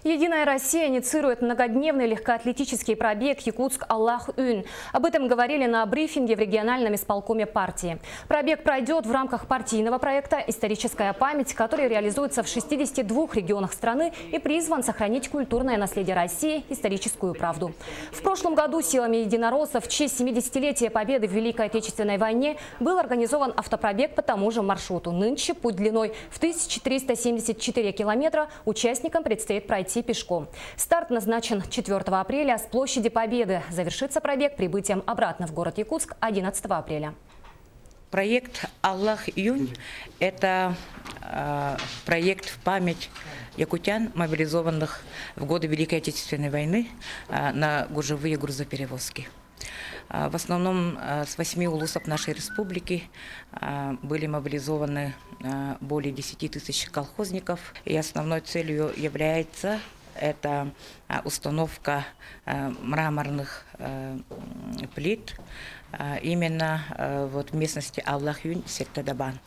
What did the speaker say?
Единая Россия инициирует многодневный легкоатлетический пробег «Якутск-Аллах-Ун». Об этом говорили на брифинге в региональном исполкоме партии. Пробег пройдет в рамках партийного проекта «Историческая память», который реализуется в 62 регионах страны и призван сохранить культурное наследие России, историческую правду. В прошлом году силами единороссов в честь 70-летия победы в Великой Отечественной войне был организован автопробег по тому же маршруту. Нынче путь длиной в 1374 километра участникам предстоит пройти пешком. Старт назначен 4 апреля с площади Победы. Завершится пробег прибытием обратно в город Якутск 11 апреля. Проект «Аллах-Юнь» – это проект в память якутян, мобилизованных в годы Великой Отечественной войны на гужевые грузоперевозки. В основном с 8 улусов нашей республики были мобилизованы более 10 тысяч колхозников. И основной целью является это установка мраморных плит именно в местности Аллах-Юнь, сектор Дабан.